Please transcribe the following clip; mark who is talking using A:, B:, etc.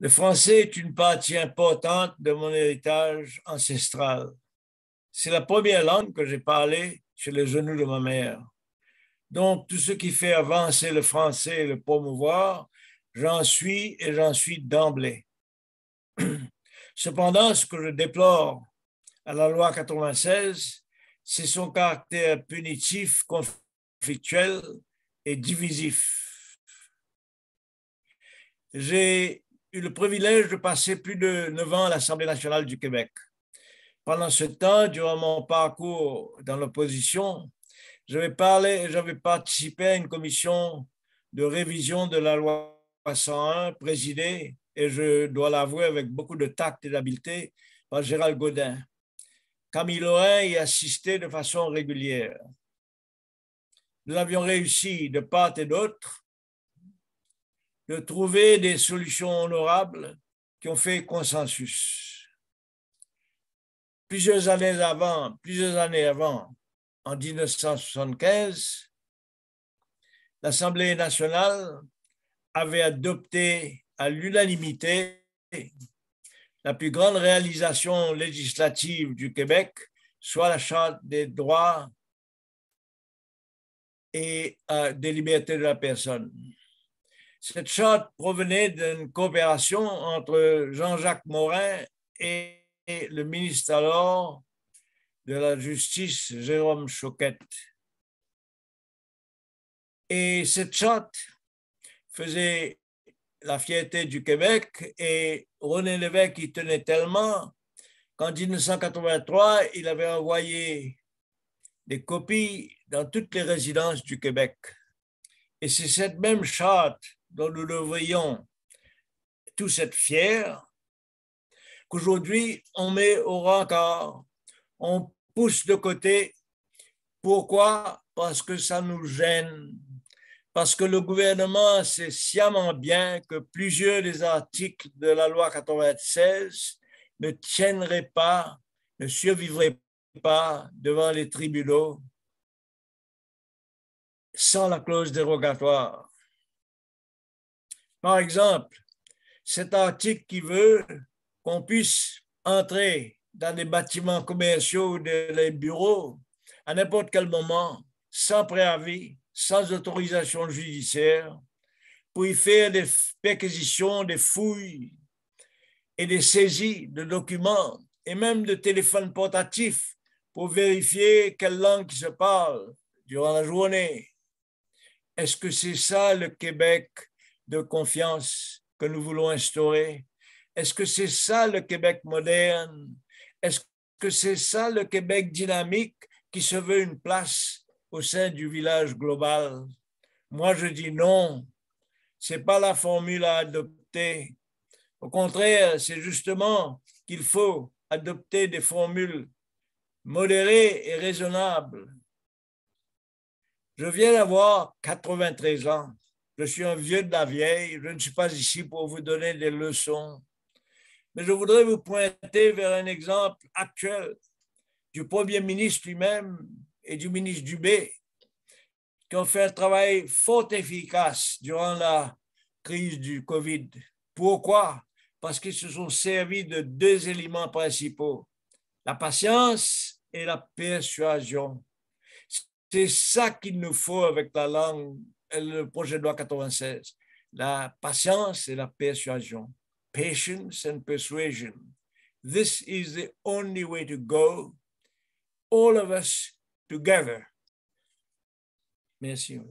A: Le français est une partie importante de mon héritage ancestral. C'est la première langue que j'ai parlée chez les genoux de ma mère. Donc, tout ce qui fait avancer le français et le promouvoir, j'en suis et j'en suis d'emblée. Cependant, ce que je déplore à la loi 96, c'est son caractère punitif, conflictuel et divisif. J'ai eu le privilège de passer plus de 9 ans à l'Assemblée nationale du Québec. Pendant ce temps, durant mon parcours dans l'opposition, j'avais participé à une commission de révision de la loi 101 présidée, et je dois l'avouer avec beaucoup de tact et d'habileté, par Gérald Gaudin. Camille Lorrain y assistait de façon régulière. Nous avions réussi de part et d'autre de trouver des solutions honorables qui ont fait consensus. Plusieurs années avant, en 1975, l'Assemblée nationale avait adopté à l'unanimité la plus grande réalisation législative du Québec, soit la Charte des droits et des libertés de la personne. Cette charte provenait d'une coopération entre Jean-Jacques Morin et le ministre alors de la Justice, Jérôme Choquette. Et cette charte faisait la fierté du Québec, et René Lévesque y tenait tellement qu'en 1983, il avait envoyé des copies dans toutes les résidences du Québec. Et c'est cette même charte dont nous devrions tous être fiers, qu'aujourd'hui on met au rencard, on pousse de côté. Pourquoi? Parce que ça nous gêne. Parce que le gouvernement sait sciemment bien que plusieurs des articles de la loi 96 ne tiendraient pas, ne survivraient pas devant les tribunaux sans la clause dérogatoire. Par exemple, cet article qui veut qu'on puisse entrer dans des bâtiments commerciaux ou des bureaux à n'importe quel moment, sans préavis, sans autorisation judiciaire, pour y faire des perquisitions, des fouilles et des saisies de documents et même de téléphones portatifs pour vérifier quelle langue qui se parle durant la journée. Est-ce que c'est ça le Québec de confiance que nous voulons instaurer? Est-ce que c'est ça le Québec moderne? Est-ce que c'est ça le Québec dynamique qui se veut une place au sein du village global? Moi, je dis non. Ce n'est pas la formule à adopter. Au contraire, c'est justement qu'il faut adopter des formules modérées et raisonnables. Je viens d'avoir 93 ans. Je suis un vieux de la vieille. Je ne suis pas ici pour vous donner des leçons. Mais je voudrais vous pointer vers un exemple actuel du Premier ministre lui-même et du ministre Dubé, qui ont fait un travail fort efficace durant la crise du COVID. Pourquoi? Parce qu'ils se sont servis de deux éléments principaux, la patience et la persuasion. C'est ça qu'il nous faut avec la langue, le projet de loi 96, la patience et la persuasion. Patience and persuasion. This is the only way to go, all of us together. Merci.